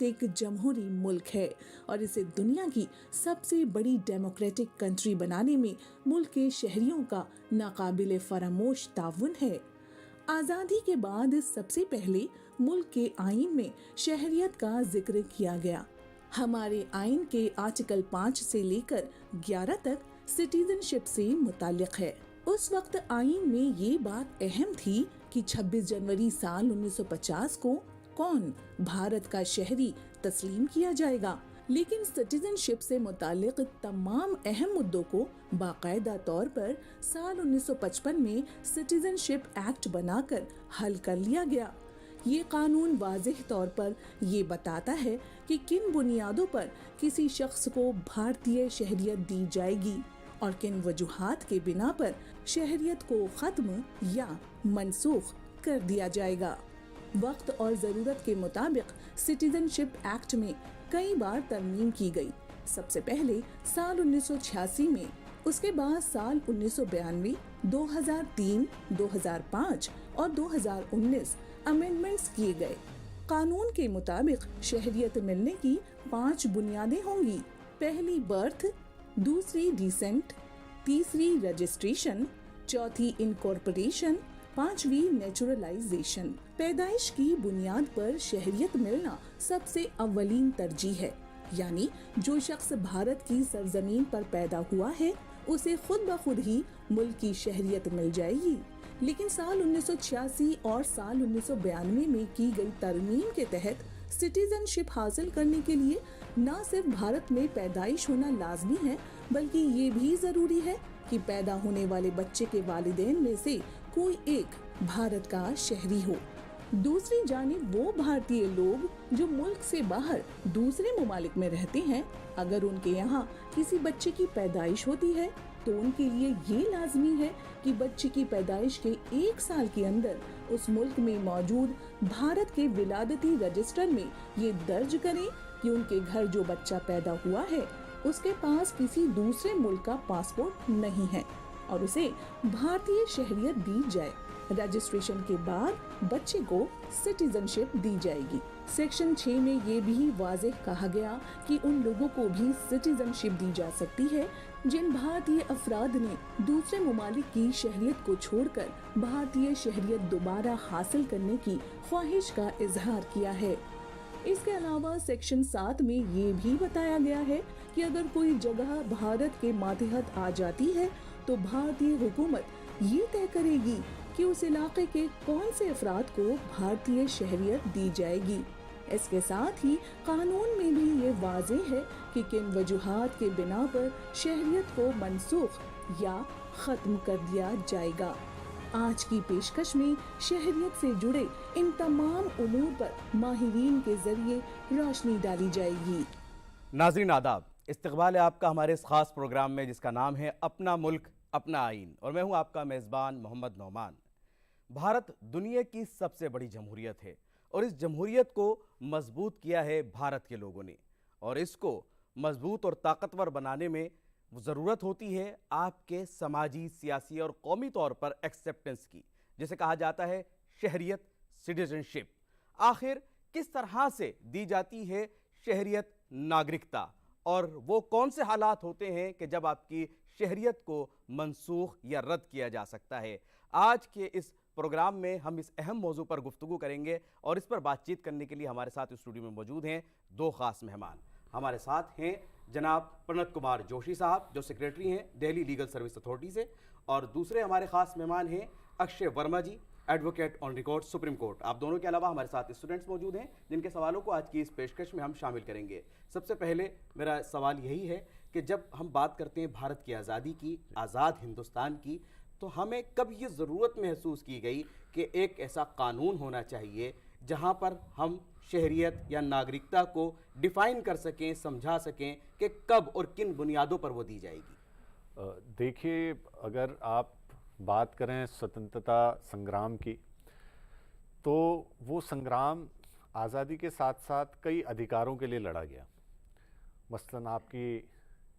भारत एक जमहूरी मुल्क है और इसे दुनिया की सबसे बड़ी डेमोक्रेटिक कंट्री बनाने में मुल्क के शहरियों का नाकाबिले फरामोश ताउन है। आज़ादी के बाद सबसे पहले मुल्क के आईन में शहरियत का जिक्र किया गया। हमारे आईन के आर्टिकल 5 से लेकर 11 तक सिटीजनशिप से मुताल्लिक है। उस वक्त आईन में ये बात अहम थी कि 26 जनवरी साल 1950 को कौन भारत का शहरी तस्लीम किया जाएगा, लेकिन सिटीजनशिप से मुताल्लिक तमाम अहम मुद्दों को बाकायदा तौर पर साल 1955 में सिटीजनशिप एक्ट बनाकर हल कर लिया गया। ये कानून वाज़ेह तौर पर ये बताता है कि किन बुनियादों पर किसी शख्स को भारतीय शहरियत दी जाएगी और किन वजूहात के बिना पर शहरियत को खत्म या मनसूख कर दिया जाएगा। वक्त और ज़रूरत के मुताबिक सिटीजनशिप एक्ट में कई बार तरमीम की गई। सबसे पहले साल 1986 में, उसके बाद साल 1992, 2003, 2005 और 2019 अमेंडमेंट्स किए गए। कानून के मुताबिक शहरियत मिलने की 5 बुनियादें होंगी। पहली बर्थ, दूसरी डिसेंट, तीसरी रजिस्ट्रेशन, चौथी इनकॉर्पोरेशन, 5वीं नेचुरलाइजेशन। पैदाइश की बुनियाद पर शहरियत मिलना सबसे अव्वलीन तरजीह है, यानी जो शख्स भारत की सरजमीन पर पैदा हुआ है उसे खुद ब खुद ही मुल्क की शहरियत मिल जाएगी। लेकिन साल 1986 और साल 1992 में की गई तरमीम के तहत सिटीजनशिप हासिल करने के लिए न सिर्फ भारत में पैदाइश होना लाजमी है, बल्कि ये भी जरूरी है कि पैदा होने वाले बच्चे के वालिदैन में से कोई एक भारत का शहरी हो। दूसरी जानिब वो भारतीय लोग जो मुल्क से बाहर दूसरे मुमालिक में रहते हैं, अगर उनके यहाँ किसी बच्चे की पैदाइश होती है तो उनके लिए ये लाजमी है कि बच्चे की पैदाइश के 1 साल के अंदर उस मुल्क में मौजूद भारत के विलादती रजिस्टर में ये दर्ज करें कि उनके घर जो बच्चा पैदा हुआ है उसके पास किसी दूसरे मुल्क का पासपोर्ट नहीं है और उसे भारतीय शहरियत दी जाए। रजिस्ट्रेशन के बाद बच्चे को सिटीजनशिप दी जाएगी। सेक्शन 6 में ये भी वाज़ेह कहा गया कि उन लोगों को भी सिटीजनशिप दी जा सकती है जिन भारतीय अफराद ने दूसरे मुमालिक की शहरियत को छोड़कर भारतीय शहरियत दोबारा हासिल करने की ख्वाहिश का इजहार किया है। इसके अलावा सेक्शन 7 में ये भी बताया गया है कि अगर कोई जगह भारत के मातहत आ जाती है तो भारतीय हुकूमत ये तय करेगी कि उस इलाके के कौन से अफराद को भारतीय शहरियत दी जाएगी। इसके साथ ही कानून में भी ये वाज़ेह है कि किन वजूहात के बिना पर शहरियत को मनसूख या खत्म कर दिया जाएगा। आज की पेशकश में शहरियत से जुड़े इन तमाम उमूर पर माहिरीन के जरिए रोशनी डाली जाएगी। नाज़रीन आदाब, इस्तकबाल है आपका हमारे इस खास प्रोग्राम में जिसका नाम है अपना मुल्क अपना आईन, और मैं हूं आपका मेज़बान मोहम्मद नौमान। भारत दुनिया की सबसे बड़ी जमहूरियत है और इस जमहूरियत को मजबूत किया है भारत के लोगों ने, और इसको मजबूत और ताकतवर बनाने में ज़रूरत होती है आपके समाजी, सियासी और कौमी तौर पर एक्सेप्टेंस की, जिसे कहा जाता है शहरियत, सिटीजनशिप। आखिर किस तरह से दी जाती है शहरियत, नागरिकता, और वो कौन से हालात होते हैं कि जब आपकी शहरियत को मनसूख या रद्द किया जा सकता है। आज के इस प्रोग्राम में हम इस अहम मौजू पर गुफ्तगू करेंगे और इस पर बातचीत करने के लिए हमारे साथ स्टूडियो में मौजूद हैं 2 खास मेहमान। हमारे साथ हैं जनाब प्रणत कुमार जोशी साहब, जो सेक्रेटरी हैं दिल्ली लीगल सर्विस अथॉरिटी से, और दूसरे हमारे खास मेहमान हैं Akshay Verma ji, advocate on record Supreme Court. आप दोनों के अलावा हमारे साथ स्टूडेंट्स मौजूद हैं जिनके सवालों को आज की इस पेशकश में हम शामिल करेंगे। सबसे पहले मेरा सवाल यही है कि जब हम बात करते हैं भारत की आज़ादी की, आज़ाद हिंदुस्तान की, तो हमें कब ये ज़रूरत महसूस की गई कि एक ऐसा कानून होना चाहिए जहां पर हम शहरियत या नागरिकता को डिफ़ाइन कर सकें, समझा सकें कि कब और किन बुनियादों पर वो दी जाएगी? देखिए, अगर आप बात करें स्वतंत्रता संग्राम की, तो वो संग्राम आज़ादी के साथ साथ कई अधिकारों के लिए लड़ा गया। मसलन आपकी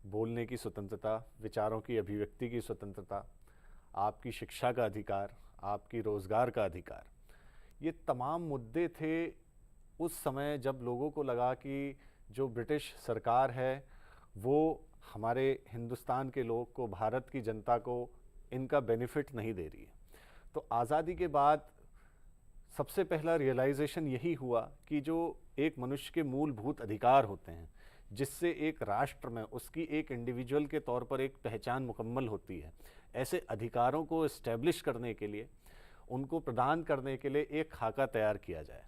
बोलने की स्वतंत्रता, विचारों की अभिव्यक्ति की स्वतंत्रता, आपकी शिक्षा का अधिकार, आपकी रोज़गार का अधिकार, ये तमाम मुद्दे थे उस समय जब लोगों को लगा कि जो ब्रिटिश सरकार है वो हमारे हिंदुस्तान के लोग को, भारत की जनता को इनका बेनिफिट नहीं दे रही है, तो आज़ादी के बाद सबसे पहला रियलाइजेशन यही हुआ कि जो एक मनुष्य के मूलभूत अधिकार होते हैं, जिससे एक राष्ट्र में उसकी एक इंडिविजुअल के तौर पर एक पहचान मुकम्मल होती है, ऐसे अधिकारों को इस्टेब्लिश करने के लिए, उनको प्रदान करने के लिए एक खाका तैयार किया जाए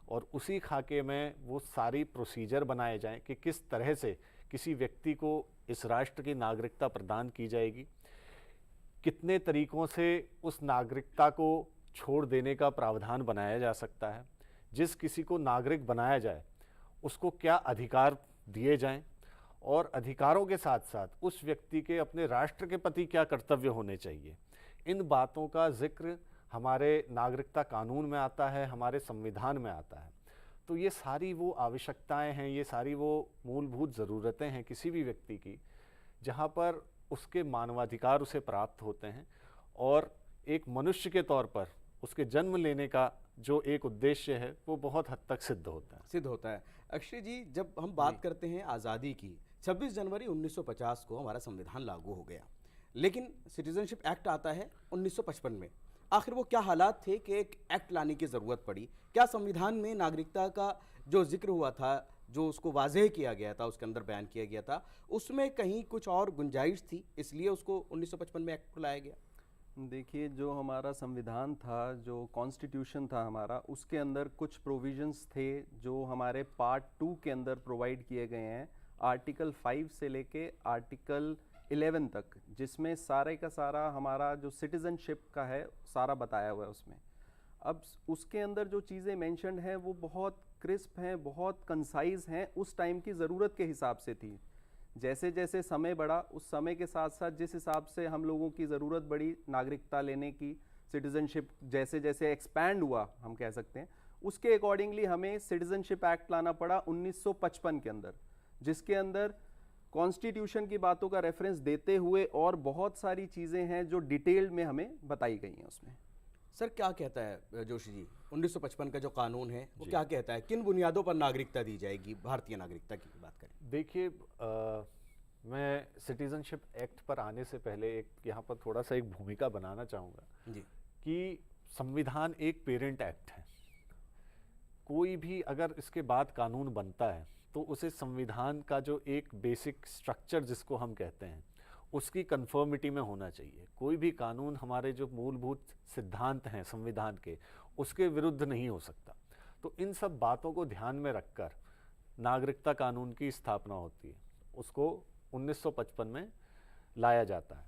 और उसी खाके में वो सारी प्रोसीजर बनाए जाएं कि किस तरह से किसी व्यक्ति को इस राष्ट्र की नागरिकता प्रदान की जाएगी, कितने तरीकों से उस नागरिकता को छोड़ देने का प्रावधान बनाया जा सकता है, जिस किसी को नागरिक बनाया जाए उसको क्या अधिकार दिए जाएं और अधिकारों के साथ साथ उस व्यक्ति के अपने राष्ट्र के प्रति क्या कर्तव्य होने चाहिए। इन बातों का जिक्र हमारे नागरिकता कानून में आता है, हमारे संविधान में आता है। तो ये सारी वो आवश्यकताएं हैं, ये सारी वो मूलभूत ज़रूरतें हैं किसी भी व्यक्ति की, जहाँ पर उसके मानवाधिकार उसे प्राप्त होते हैं और एक मनुष्य के तौर पर उसके जन्म लेने का जो एक उद्देश्य है वो बहुत हद तक सिद्ध होता है। अक्षय जी, जब हम बात करते हैं आज़ादी की, 26 जनवरी 1950 को हमारा संविधान लागू हो गया, लेकिन सिटीजनशिप एक्ट आता है 1955 में। आखिर वो क्या हालात थे कि एक एक्ट लाने की ज़रूरत पड़ी? क्या संविधान में नागरिकता का जो जिक्र हुआ था, जो उसको वाज़ेह किया गया था, उसके अंदर बयान किया गया था, उसमें कहीं कुछ और गुंजाइश थी, इसलिए उसको 1955 में एक्ट लाया गया? देखिए, जो हमारा संविधान था, जो कॉन्स्टिट्यूशन था हमारा, उसके अंदर कुछ प्रोविजंस थे जो हमारे पार्ट 2 के अंदर प्रोवाइड किए गए हैं, आर्टिकल 5 से लेके आर्टिकल 11 तक, जिसमें सारे का सारा हमारा जो सिटीजनशिप का है सारा बताया हुआ है उसमें। अब उसके अंदर जो चीज़ें मेंशन्ड हैं वो बहुत क्रिस्प हैं, बहुत कंसाइज हैं, उस टाइम की ज़रूरत के हिसाब से थी। जैसे जैसे समय बढ़ा, उस समय के साथ साथ जिस हिसाब से हम लोगों की ज़रूरत बढ़ी नागरिकता लेने की, सिटीजनशिप जैसे जैसे एक्सपैंड हुआ हम कह सकते हैं, उसके अकॉर्डिंगली हमें सिटीजनशिप एक्ट लाना पड़ा 1955 के अंदर, जिसके अंदर कॉन्स्टिट्यूशन की बातों का रेफरेंस देते हुए और बहुत सारी चीज़ें हैं जो डिटेल्ड में हमें बताई गई हैं उसमें। सर, क्या कहता है जोशी जी, 1955 का जो कानून है वो क्या कहता है, किन बुनियादों पर नागरिकता दी जाएगी, भारतीय नागरिकता की बात करें? देखिए, मैं सिटीजनशिप एक्ट पर आने से पहले एक यहाँ पर थोड़ा सा एक भूमिका बनाना चाहूँगा जी। कि संविधान एक पेरेंट एक्ट है। कोई भी अगर इसके बाद कानून बनता है तो उसे संविधान का जो एक बेसिक स्ट्रक्चर जिसको हम कहते हैं उसकी कन्फर्मिटी में होना चाहिए। कोई भी कानून हमारे जो मूलभूत सिद्धांत हैं संविधान के, उसके विरुद्ध नहीं हो सकता। तो इन सब बातों को ध्यान में रखकर नागरिकता कानून की स्थापना होती है, उसको 1955 में लाया जाता है।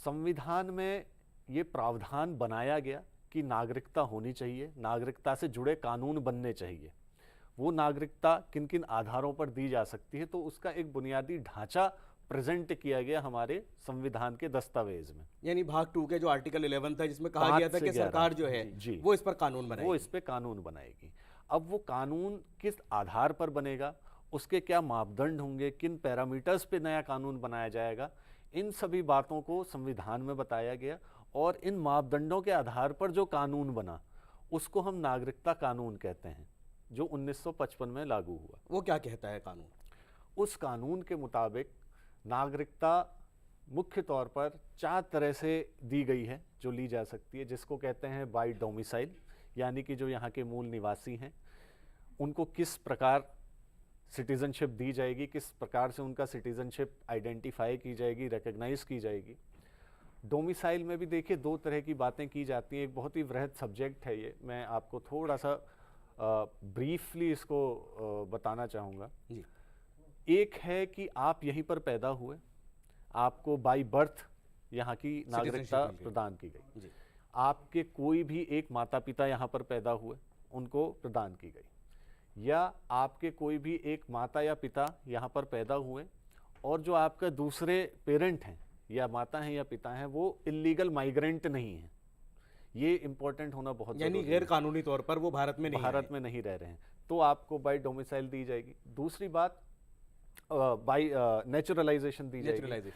संविधान में ये प्रावधान बनाया गया कि नागरिकता होनी चाहिए, नागरिकता से जुड़े कानून बनने चाहिए। वो नागरिकता किन किन आधारों पर दी जा सकती है, तो उसका एक बुनियादी ढांचा प्रेजेंट किया गया हमारे संविधान के दस्तावेज में। यानी भाग 2 के जो आर्टिकल 11 था, जिसमें कहा गया था कि सरकार जो है जी, वो इस पर कानून बनाएगी। वो इस पे कानून बनाएगी। अब वो कानून किस आधार पर बनेगा, उसके क्या मापदंड होंगे, किन पैरामीटर्स पे नया कानून बनाया जाएगा, इन सभी बातों को संविधान में बताया गया और इन मापदंडों के आधार पर जो कानून बना उसको हम नागरिकता कानून कहते हैं, जो 1955 में लागू हुआ। वो क्या कहता है कानून? उस कानून के मुताबिक नागरिकता मुख्य तौर पर 4 तरह से दी गई है जो ली जा सकती है, जिसको कहते हैं बाय डोमिसाइल, यानी कि जो यहाँ के मूल निवासी हैं उनको किस प्रकार सिटीजनशिप दी जाएगी, किस प्रकार से उनका सिटीजनशिप आइडेंटिफाई की जाएगी, रिकग्नाइज की जाएगी। डोमिसाइल में भी देखिए 2 तरह की बातें की जाती हैं। एक बहुत ही वृहद सब्जेक्ट है ये, मैं आपको थोड़ा सा ब्रीफली इसको बताना चाहूँगा। एक है कि आप यहीं पर पैदा हुए, आपको बाय बर्थ यहाँ की नागरिकता प्रदान की गई। आपके कोई भी एक माता पिता यहाँ पर पैदा हुए, उनको प्रदान की गई, या आपके कोई भी एक माता या पिता यहाँ पर पैदा हुए और जो आपका दूसरे पेरेंट हैं या माता हैं या पिता हैं वो इल्लीगल माइग्रेंट नहीं हैं। ये इंपॉर्टेंट होना बहुत यानी गैर कानूनी तौर पर वो भारत में नहीं रह रहे हैं, तो आपको बाय डोमिसाइल दी जाएगी। दूसरी बात बाय नेचुरलाइजेशन दी जाएगी।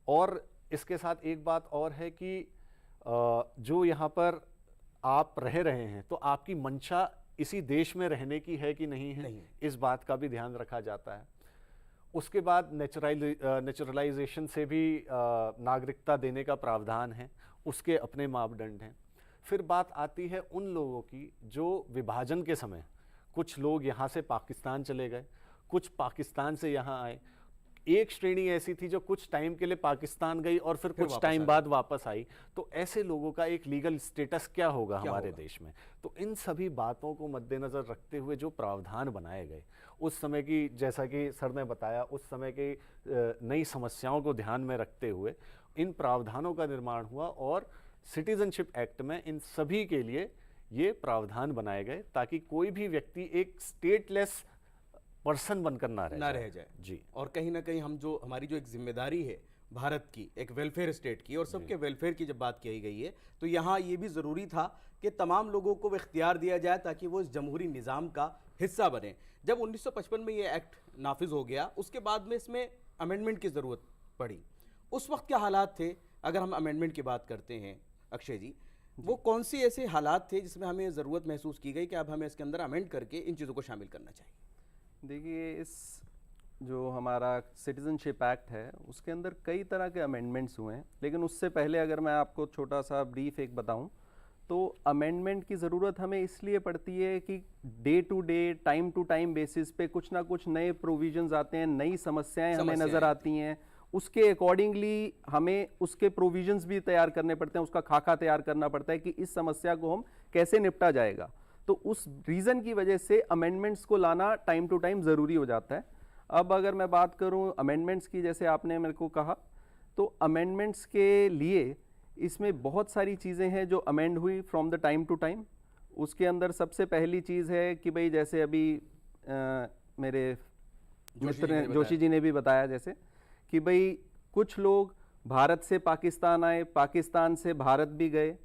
और इसके साथ एक बात और है कि जो यहाँ पर आप रह रहे हैं तो आपकी मंशा इसी देश में रहने की है कि नहीं है, नहीं। इस बात का भी ध्यान रखा जाता है। उसके बाद नेचुरलाइजेशन से भी नागरिकता देने का प्रावधान है, उसके अपने मापदंड हैं। फिर बात आती है उन लोगों की जो विभाजन के समय, कुछ लोग यहाँ से पाकिस्तान चले गए, कुछ पाकिस्तान से यहाँ आए। एक श्रेणी ऐसी थी जो कुछ टाइम के लिए पाकिस्तान गई और फिर कुछ टाइम बाद वापस आई। तो ऐसे लोगों का एक लीगल स्टेटस क्या होगा हमारे देश में? तो इन सभी बातों को मद्देनजर रखते हुए जो प्रावधान बनाए गए उस समय की, जैसा कि सर ने बताया, उस समय की नई समस्याओं को ध्यान में रखते हुए इन प्रावधानों का निर्माण हुआ और सिटीजनशिप एक्ट में इन सभी के लिए ये प्रावधान बनाए गए ताकि कोई भी व्यक्ति एक स्टेटलेस पर्सन बनकर ना रह जाए। जी। और कहीं ना कहीं हम जो हमारी जो एक जिम्मेदारी है भारत की, एक वेलफेयर स्टेट की, और सबके वेलफेयर की जब बात कही गई है तो यहाँ ये भी ज़रूरी था कि तमाम लोगों को वो इख्तियार दिया जाए ताकि वो इस जमहूरी निज़ाम का हिस्सा बने। जब 1955 में ये एक्ट नाफिज हो गया, उसके बाद में इसमें अमेंडमेंट की ज़रूरत पड़ी। उस वक्त क्या हालात थे, अगर हम अमेंडमेंट की बात करते हैं अक्षय जी, वो कौन सी ऐसे हालात थे जिसमें हमें ज़रूरत महसूस की गई कि अब हमें इसके अंदर अमेंड करके इन चीज़ों को शामिल करना चाहिए? देखिए, इस जो हमारा सिटीजनशिप एक्ट है उसके अंदर कई तरह के अमेंडमेंट्स हुए हैं, लेकिन उससे पहले अगर मैं आपको छोटा सा ब्रीफ एक बताऊं तो अमेंडमेंट की ज़रूरत हमें इसलिए पड़ती है कि day to day, time to time basis पे कुछ ना कुछ नए प्रोविजंस आते हैं, नई समस्याएं हमें नज़र आती हैं, उसके अकॉर्डिंगली हमें उसके प्रोविजंस भी तैयार करने पड़ते हैं, उसका खाका तैयार करना पड़ता है कि इस समस्या को हम कैसे निपटा जाएगा। तो उस रीज़न की वजह से अमेंडमेंट्स को लाना टाइम टू टाइम ज़रूरी हो जाता है। अब अगर मैं बात करूं अमेंडमेंट्स की, जैसे आपने मेरे को कहा, तो अमेंडमेंट्स के लिए इसमें बहुत सारी चीज़ें हैं जो अमेंड हुई from the time to time. उसके अंदर सबसे पहली चीज़ है कि भाई जैसे अभी मेरे मित्र जोशी जी ने भी बताया जैसे कि भाई कुछ लोग भारत से पाकिस्तान आए, पाकिस्तान से भारत भी गए,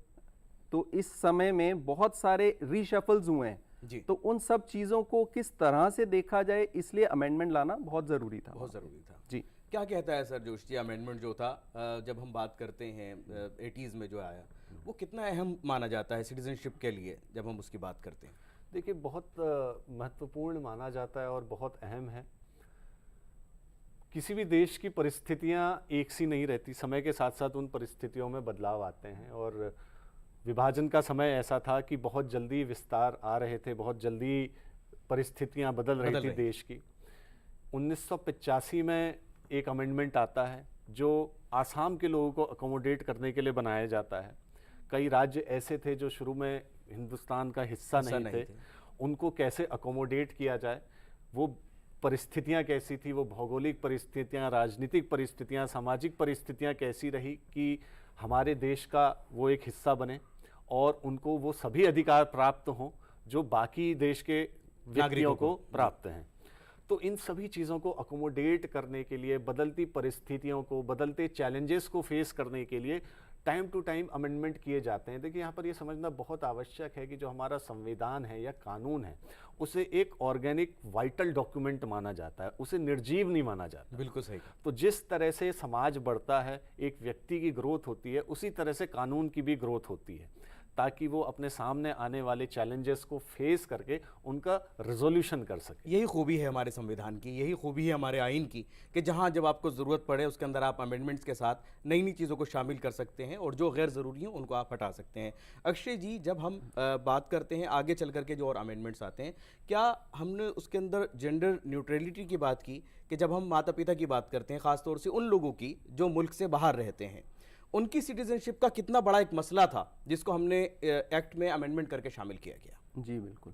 तो इस समय में बहुत सारे रीशफल्स हुए हैं जी। तो उन सब चीज़ों को किस तरह से देखा जाए, इसलिए अमेंडमेंट लाना बहुत ज़रूरी था। बहुत ज़रूरी था जी। क्या कहता है सर जोशी जी, अमेंडमेंट जो था जब हम बात करते हैं 80s में जो आया, वो कितना अहम माना जाता है सिटीजनशिप के लिए जब हम उसकी बात करते हैं? देखिए, बहुत महत्वपूर्ण माना जाता है और बहुत अहम है। किसी भी देश की परिस्थितियां एक सी नहीं रहती, समय के साथ साथ उन परिस्थितियों में बदलाव आते हैं और विभाजन का समय ऐसा था कि बहुत जल्दी विस्तार आ रहे थे, बहुत जल्दी परिस्थितियां बदल रही थी देश की। 1985 में एक अमेंडमेंट आता है जो आसाम के लोगों को अकोमोडेट करने के लिए बनाया जाता है। कई राज्य ऐसे थे जो शुरू में हिंदुस्तान का हिस्सा नहीं थे, उनको कैसे अकोमोडेट किया जाए, वो परिस्थितियां कैसी थी, वो भौगोलिक परिस्थितियां, राजनीतिक परिस्थितियां, सामाजिक परिस्थितियां कैसी रही कि हमारे देश का वो एक हिस्सा बने और उनको वो सभी अधिकार प्राप्त हों जो बाकी देश के व्यक्तियों को प्राप्त हैं। तो इन सभी चीज़ों को अकोमोडेट करने के लिए, बदलती परिस्थितियों को, बदलते चैलेंजेस को फेस करने के लिए टाइम टू टाइम अमेंडमेंट किए जाते हैं। देखिए, यहाँ पर ये समझना बहुत आवश्यक है कि जो हमारा संविधान है या कानून है उसे एक ऑर्गेनिक वाइटल डॉक्यूमेंट माना जाता है, उसे निर्जीव नहीं माना जाता। बिल्कुल सही। तो जिस तरह से समाज बढ़ता है, एक व्यक्ति की ग्रोथ होती है, उसी तरह से कानून की भी ग्रोथ होती है ताकि वो अपने सामने आने वाले चैलेंजेस को फेस करके उनका रिजोल्यूशन कर सके। यही खूबी है हमारे संविधान की, यही खूबी है हमारे आइन की कि जहां जब आपको ज़रूरत पड़े उसके अंदर आप अमेंडमेंट्स के साथ नई नई चीज़ों को शामिल कर सकते हैं और जो गैर ज़रूरी हैं उनको आप हटा सकते हैं। अक्षय जी, जब हम बात करते हैं आगे चल करके जो और अमेंडमेंट्स आते हैं, क्या हमने उसके अंदर जेंडर न्यूट्रलिटी की बात की कि जब हम माता पिता की बात करते हैं, ख़ासतौर से उन लोगों की जो मुल्क से बाहर रहते हैं, उनकी सिटीजनशिप का कितना बड़ा एक मसला था जिसको हमने एक्ट में अमेंडमेंट करके शामिल किया गया? जी बिल्कुल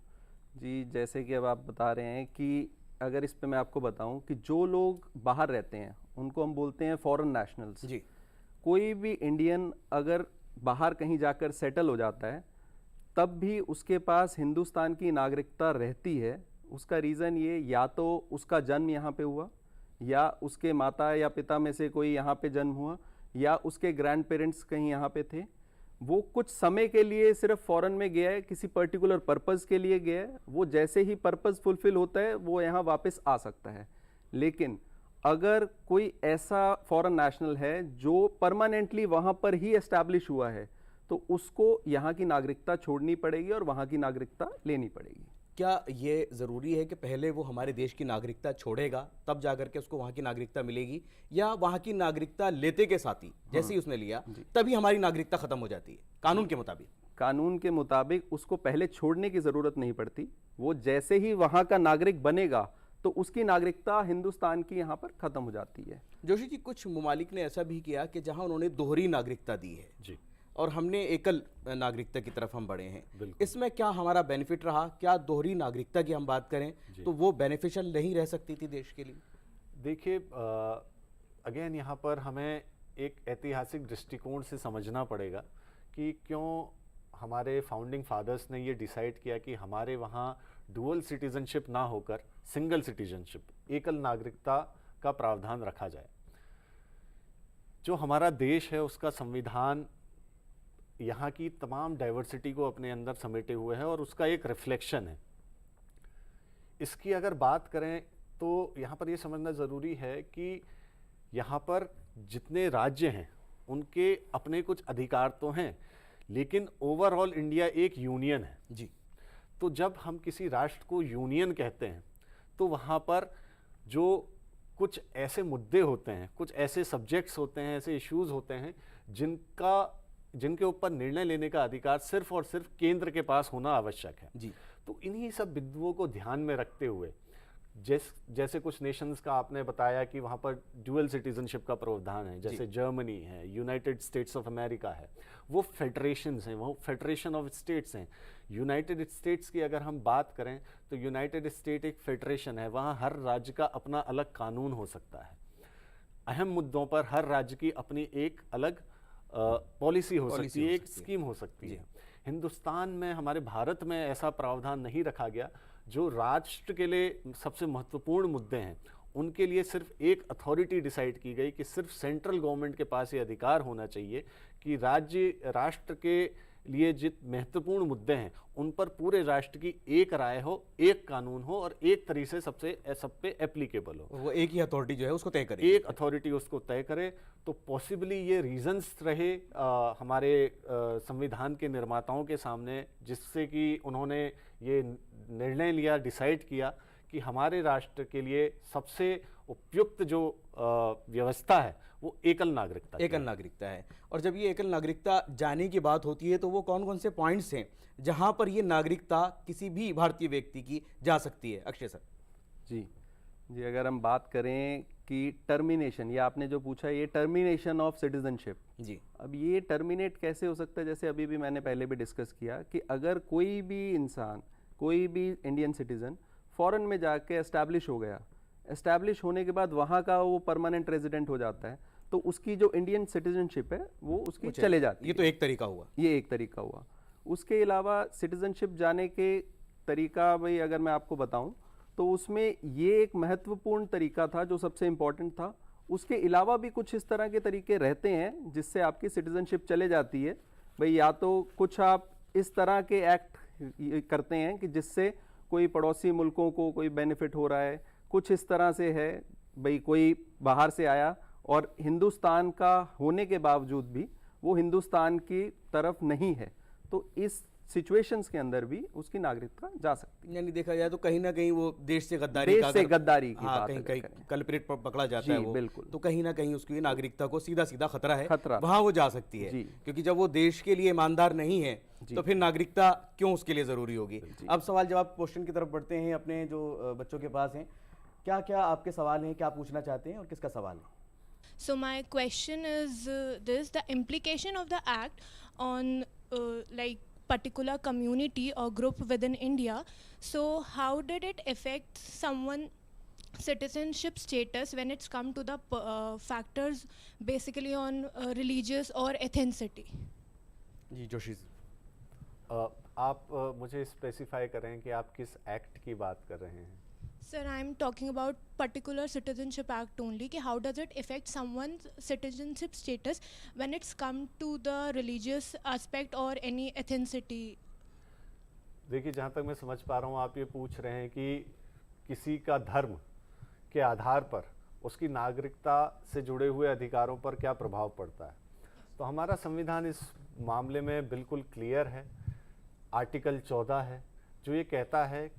जी, जैसे कि अब आप बता रहे हैं कि अगर इस पे मैं आपको बताऊं कि जो लोग बाहर रहते हैं उनको हम बोलते हैं फॉरेन नेशनल्स जी। कोई भी इंडियन अगर बाहर कहीं जाकर सेटल हो जाता है तब भी उसके पास हिंदुस्तान की नागरिकता रहती है। उसका रीज़न ये, या तो उसका जन्म यहाँ पे हुआ, या उसके माता या पिता में से कोई यहाँ पे जन्म हुआ, या उसके ग्रैंड पेरेंट्स कहीं यहाँ पे थे, वो कुछ समय के लिए सिर्फ फॉरेन में गया है, किसी पर्टिकुलर पर्पज़ के लिए गया है, वो जैसे ही पर्पज़ फुलफिल होता है वो यहाँ वापस आ सकता है। लेकिन अगर कोई ऐसा फॉरेन नेशनल है जो परमानेंटली वहाँ पर ही एस्टैब्लिश हुआ है तो उसको यहाँ की नागरिकता छोड़नी पड़ेगी और वहाँ की नागरिकता लेनी पड़ेगी। क्या ये ज़रूरी है कि पहले वो हमारे देश की नागरिकता छोड़ेगा तब जा करके उसको वहाँ की नागरिकता मिलेगी, या वहाँ की नागरिकता लेते के साथ ही जैसे ही उसने लिया तभी हमारी नागरिकता ख़त्म हो जाती है कानून के मुताबिक? कानून के मुताबिक उसको पहले छोड़ने की ज़रूरत नहीं पड़ती। वो जैसे ही वहाँ का नागरिक बनेगा तो उसकी नागरिकता हिंदुस्तान की यहाँ पर ख़त्म हो जाती है। जोशी जी, कुछ ममालिक ने ऐसा भी किया कि जहाँ उन्होंने दोहरी नागरिकता दी है जी, और हमने एकल नागरिकता की तरफ हम बढ़े हैं। बिल्कुल। इसमें क्या हमारा बेनिफिट रहा? क्या दोहरी नागरिकता की हम बात करें तो वो बेनिफिशियल नहीं रह सकती थी देश के लिए? देखिए, अगेन यहाँ पर हमें एक ऐतिहासिक दृष्टिकोण से समझना पड़ेगा कि क्यों हमारे फाउंडिंग फादर्स ने ये डिसाइड किया कि हमारे वहाँ डुअल सिटीजनशिप ना होकर सिंगल सिटीजनशिप, एकल नागरिकता का प्रावधान रखा जाए। जो हमारा देश है उसका संविधान यहाँ की तमाम डाइवर्सिटी को अपने अंदर समेटे हुए है और उसका एक रिफ्लेक्शन है। इसकी अगर बात करें तो यहाँ पर ये समझना ज़रूरी है कि यहाँ पर जितने राज्य हैं उनके अपने कुछ अधिकार तो हैं, लेकिन ओवरऑल इंडिया एक यूनियन है जी। तो जब हम किसी राष्ट्र को यूनियन कहते हैं तो वहाँ पर जो कुछ ऐसे मुद्दे होते हैं, कुछ ऐसे सब्जेक्ट्स होते हैं, ऐसे इश्यूज होते हैं जिनके ऊपर निर्णय लेने का अधिकार सिर्फ और सिर्फ केंद्र के पास होना आवश्यक है जी। तो इन्हीं सब बिंदुओं को ध्यान में रखते हुए जैसे कुछ नेशंस का आपने बताया कि वहाँ पर ड्यूअल सिटीजनशिप का प्रावधान है, जैसे जर्मनी है, यूनाइटेड स्टेट्स ऑफ अमेरिका है, वो फेडरेशंस हैं, वो फेडरेशन ऑफ स्टेट्स हैं। यूनाइटेड स्टेट्स की अगर हम बात करें तो यूनाइटेड स्टेट एक फेडरेशन है, वहाँ हर राज्य का अपना अलग कानून हो सकता है। अहम मुद्दों पर हर राज्य की अपनी एक अलग पॉलिसी हो सकती है, एक स्कीम हो सकती है। हिंदुस्तान में, हमारे भारत में ऐसा प्रावधान नहीं रखा गया। जो राष्ट्र के लिए सबसे महत्वपूर्ण मुद्दे हैं उनके लिए सिर्फ एक अथॉरिटी डिसाइड की गई कि सिर्फ सेंट्रल गवर्नमेंट के पास ये अधिकार होना चाहिए कि राष्ट्र के लिए जित महत्वपूर्ण मुद्दे हैं उन पर पूरे राष्ट्र की एक राय हो, एक कानून हो और एक तरीके से सब पे एप्लीकेबल हो। वो एक ही अथॉरिटी जो है उसको तय करे, एक अथॉरिटी उसको तय करे। तो पॉसिबली ये रीजंस रहे हमारे संविधान के निर्माताओं के सामने, जिससे कि उन्होंने ये निर्णय लिया, डिसाइड किया कि हमारे राष्ट्र के लिए सबसे उपयुक्त जो व्यवस्था है वो एकल नागरिकता है। और जब ये एकल नागरिकता जाने की बात होती है तो वो कौन कौन से पॉइंट्स हैं जहां पर ये नागरिकता किसी भी भारतीय व्यक्ति की जा सकती है? अक्षय सर। जी, अगर हम बात करें कि टर्मिनेशन, ये आपने जो पूछा, ये टर्मिनेशन ऑफ सिटीजनशिप जी, अब ये टर्मिनेट कैसे हो सकता है? जैसे अभी भी मैंने पहले भी डिस्कस किया कि अगर कोई भी इंसान, कोई भी इंडियन सिटीजन फॉरेन में जाके एस्टैब्लिश हो गया, एस्टैब्लिश होने के बाद वहाँ का वो परमानेंट रेजिडेंट हो जाता है, तो उसकी जो इंडियन सिटीजनशिप है वो उसकी चले जाती है। ये तो एक तरीका हुआ। ये एक तरीका हुआ। उसके अलावा सिटीजनशिप जाने के तरीका भाई अगर मैं आपको बताऊं तो उसमें ये एक महत्वपूर्ण तरीका था जो सबसे इम्पोर्टेंट था। उसके अलावा भी कुछ इस तरह के तरीके रहते हैं जिससे आपकी सिटीजनशिप चले जाती है। भाई या तो कुछ आप इस तरह के एक्ट करते हैं कि जिससे कोई पड़ोसी मुल्कों को कोई बेनिफिट हो रहा है, कुछ इस तरह से है भाई कोई बाहर से आया और हिंदुस्तान का होने के बावजूद भी वो हिंदुस्तान की तरफ नहीं है, तो इस सिचुएशंस के अंदर भी उसकी नागरिकता जा सकती है। यानी देखा जाए तो कहीं ना कहीं वो देश से गद्दारी की बात कहीं कल्प्रिट पकड़ा जाता है वो, बिल्कुल, तो कहीं ना कहीं उसकी नागरिकता को सीधा खतरा है, खतरा वहां वो जा सकती है। क्योंकि जब वो देश के लिए ईमानदार नहीं है तो फिर नागरिकता क्यों उसके लिए जरूरी होगी। अब सवाल जवाब क्वेश्चन की तरफ बढ़ते हैं, अपने जो बच्चों के पास हैं, क्या क्या आपके सवाल हैं, क्या पूछना चाहते हैं और किसका सवाल है? So my question is this: the implication of the act on like particular community or group within India. So how did it affect someone's citizenship status when it's come to the factors basically on religious or ethnicity? Ji Joshi, आप मुझे specify करें कि आप किस act की बात कर रहे हैं? Sir, I'm talking about particular citizenship act only. कि how does it affect someone's citizenship status when it's come to the religious aspect or any ethnicity? देखिए, जहाँ तक मैं समझ पा रहा हूँ आप ये पूछ रहे हैं कि किसी का धर्म के आधार पर उसकी नागरिकता से जुड़े हुए अधिकारों पर क्या प्रभाव पड़ता है। तो हमारा संविधान इस मामले में बिल्कुल क्लियर है। आर्टिकल 14 है जो ये कहता है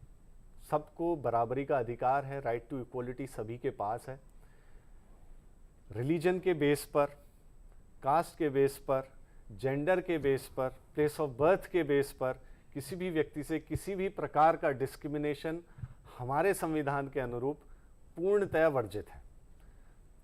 सबको बराबरी का अधिकार है, राइट टू इक्वलिटी सभी के पास है। रिलीजन के बेस पर, कास्ट के बेस पर, जेंडर के बेस पर, प्लेस ऑफ बर्थ के बेस पर किसी भी व्यक्ति से किसी भी प्रकार का डिस्क्रिमिनेशन हमारे संविधान के अनुरूप पूर्णतया वर्जित है।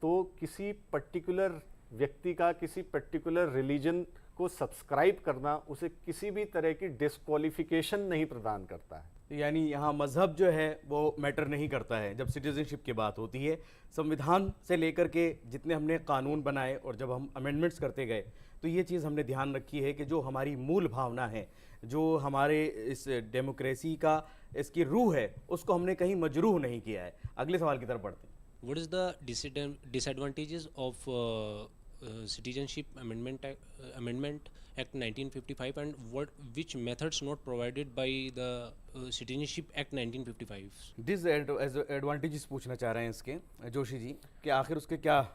तो किसी पर्टिकुलर व्यक्ति का किसी पर्टिकुलर रिलीजन को सब्सक्राइब करना उसे किसी भी तरह की डिस्क्वालिफिकेशन नहीं प्रदान करता है। यानी यहाँ मजहब जो है वो मैटर नहीं करता है जब सिटीजनशिप की बात होती है। संविधान से लेकर के जितने हमने कानून बनाए और जब हम अमेंडमेंट्स करते गए तो ये चीज़ हमने ध्यान रखी है कि जो हमारी मूल भावना है, जो हमारे इस डेमोक्रेसी का इसकी रूह है, उसको हमने कहीं मजरूह नहीं किया है। अगले सवाल की तरफ बढ़ते हैं। What is the disadvantages of Citizenship Amendment Act 1955 and which methods not provided by the Citizenship Act 1955? Disadvantages पूछना चाह रहे हैं इसके जोशी जी कि आखिर उसके क्या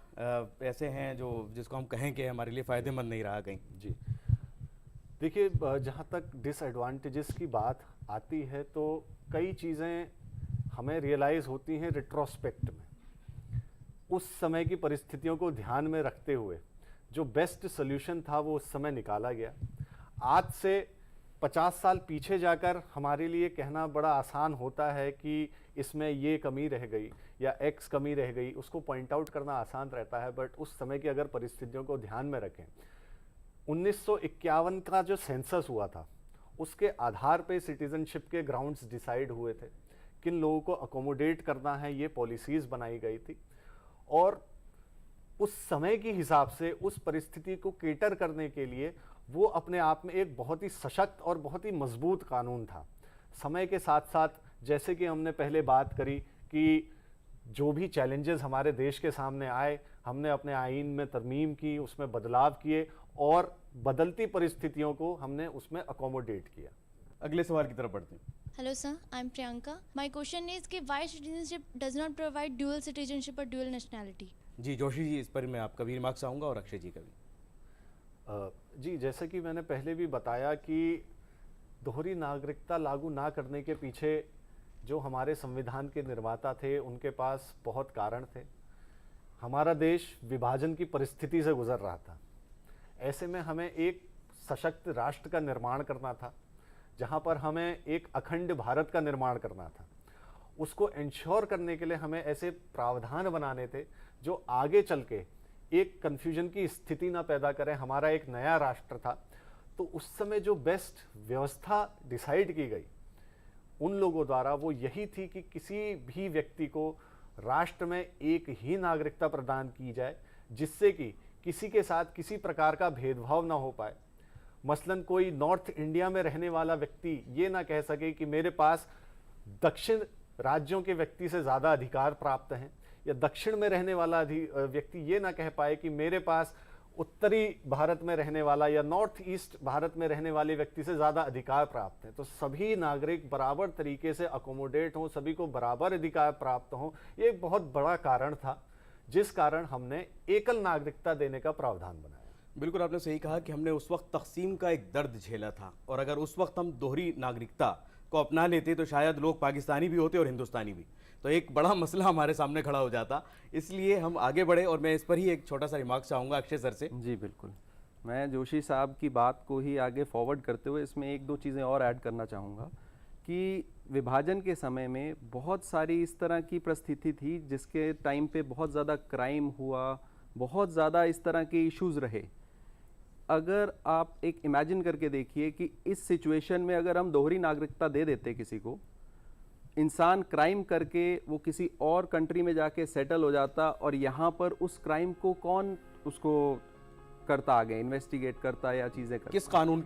ऐसे हैं जो जिसको हम कहें कि हमारे लिए फ़ायदेमंद नहीं रहा कहीं। जी देखिए, जहाँ तक डिसएडवांटेजेस की बात आती है तो कई चीज़ें हमें रियलाइज़ होती हैं रिट्रोस्पेक्ट में। उस समय की परिस्थितियों को ध्यान में रखते हुए जो बेस्ट सोल्यूशन था वो उस समय निकाला गया। आज से 50 साल पीछे जाकर हमारे लिए कहना बड़ा आसान होता है कि इसमें ये कमी रह गई या एक्स कमी रह गई, उसको पॉइंट आउट करना आसान रहता है। बट उस समय की अगर परिस्थितियों को ध्यान में रखें, 1951 का जो सेंसस हुआ था उसके आधार पे सिटीजनशिप के ग्राउंड्स डिसाइड हुए थे, किन लोगों को अकोमोडेट करना है, ये पॉलिसीज़ बनाई गई थी। और उस समय के हिसाब से उस परिस्थिति को केटर करने के लिए वो अपने आप में एक बहुत ही सशक्त और बहुत ही मजबूत कानून था। समय के साथ साथ जैसे कि हमने पहले बात करी कि जो भी चैलेंजेस हमारे देश के सामने आए, हमने अपने आईन में तरमीम की, उसमें बदलाव किए और बदलती परिस्थितियों को हमने उसमें अकोमोडेट किया। अगले सवाल की तरफ बढ़ते हैं। Hello sir, I'm Priyanka. My question is कि why citizenship does not provide dual citizenship or dual nationality? Ji Joshi ji, इस पर मैं आपका भी रिमार्क चाहूँगा और अक्षय जी का भी। जी, जैसे कि मैंने पहले भी बताया कि दोहरी नागरिकता लागू ना करने के पीछे जो हमारे संविधान के निर्माता थे उनके पास बहुत कारण थे। हमारा देश विभाजन की परिस्थिति से गुजर रहा था। ऐसे में हमें एक सशक्त राष्ट्र का निर्माण करना था, जहाँ पर हमें एक अखंड भारत का निर्माण करना था। उसको इंश्योर करने के लिए हमें ऐसे प्रावधान बनाने थे जो आगे चल के एक कन्फ्यूजन की स्थिति ना पैदा करें। हमारा एक नया राष्ट्र था, तो उस समय जो बेस्ट व्यवस्था डिसाइड की गई उन लोगों द्वारा वो यही थी कि किसी भी व्यक्ति को राष्ट्र में एक ही नागरिकता प्रदान की जाए, जिससे कि किसी के साथ किसी प्रकार का भेदभाव ना हो पाए। मसलन कोई नॉर्थ इंडिया में रहने वाला व्यक्ति ये ना कह सके कि मेरे पास दक्षिण राज्यों के व्यक्ति से ज़्यादा अधिकार प्राप्त हैं, या दक्षिण में रहने वाला व्यक्ति ये ना कह पाए कि मेरे पास उत्तरी भारत में रहने वाला या नॉर्थ ईस्ट भारत में रहने वाले व्यक्ति से ज़्यादा अधिकार प्राप्त हैं। तो सभी नागरिक बराबर तरीके से अकोमोडेट हों, सभी को बराबर अधिकार प्राप्त हों, ये एक बहुत बड़ा कारण था जिस कारण हमने एकल नागरिकता देने का प्रावधान बनाया। बिल्कुल आपने सही कहा कि हमने उस वक्त तकसीम का एक दर्द झेला था, और अगर उस वक्त हम दोहरी नागरिकता को अपना लेते तो शायद लोग पाकिस्तानी भी होते और हिंदुस्तानी भी, तो एक बड़ा मसला हमारे सामने खड़ा हो जाता। इसलिए हम आगे बढ़े और मैं इस पर ही एक छोटा सा रिमार्क चाहूँगा अक्षय सर से। जी बिल्कुल, मैं जोशी साहब की बात को ही आगे फॉरवर्ड करते हुए इसमें एक दो चीज़ें और ऐड करना चाहूँगा कि विभाजन के समय में बहुत सारी इस तरह की परिस्थिति थी जिसके टाइम पे बहुत ज़्यादा क्राइम हुआ, बहुत ज़्यादा इस तरह के इश्यूज़ रहे। अगर आप एक इमेजिन करके देखिए कि इस सिचुएशन में अगर हम दोहरी नागरिकता दे देते किसी को, इंसान क्राइम करके वो किसी और कंट्री में जाके सेटल हो जाता और यहाँ पर उस क्राइम को कौन उसको करता, आगे इन्वेस्टिगेट करता या चीज़ें करता, किस कानून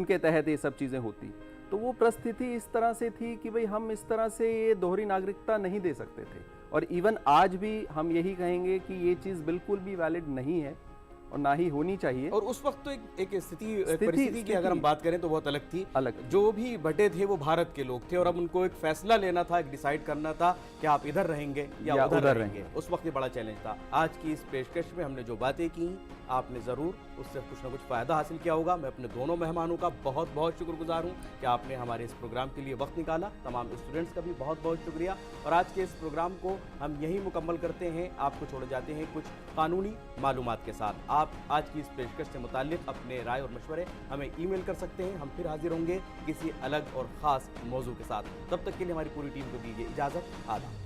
के तहत ये सब चीज़ें होती। तो वो परिस्थिति इस तरह से थी कि भाई हम इस तरह से ये दोहरी नागरिकता नहीं दे सकते थे, और इवन आज भी हम यही कहेंगे कि ये चीज़ बिल्कुल भी वैलिड नहीं है और ना ही होनी चाहिए। और उस वक्त तो एक परिस्थिति की अगर हम बात करें तो बहुत अलग थी। जो भी बटे थे वो भारत के लोग थे और अब उनको एक फैसला लेना था, एक डिसाइड करना था कि आप इधर रहेंगे या उधर रहेंगे। उस वक्त ये बड़ा चैलेंज था। आज की इस पेशकश में हमने जो बातें की आपने ज़रूर उससे कुछ ना कुछ फ़ायदा हासिल किया होगा। मैं अपने दोनों मेहमानों का बहुत बहुत शुक्रगुजार हूँ कि आपने हमारे इस प्रोग्राम के लिए वक्त निकाला। तमाम स्टूडेंट्स का भी बहुत बहुत शुक्रिया। और आज के इस प्रोग्राम को हम यहीं मुकम्मल करते हैं। आपको छोड़े जाते हैं कुछ कानूनी मालूमात के साथ। आप आज की इस पेशकश से मुताल्लिक अपने राय और मशवरे हमें ईमेल कर सकते हैं। हम फिर हाजिर होंगे किसी अलग और ख़ास मौजू के साथ। तब तक के लिए हमारी पूरी टीम को दीजिए इजाज़त। आदाब।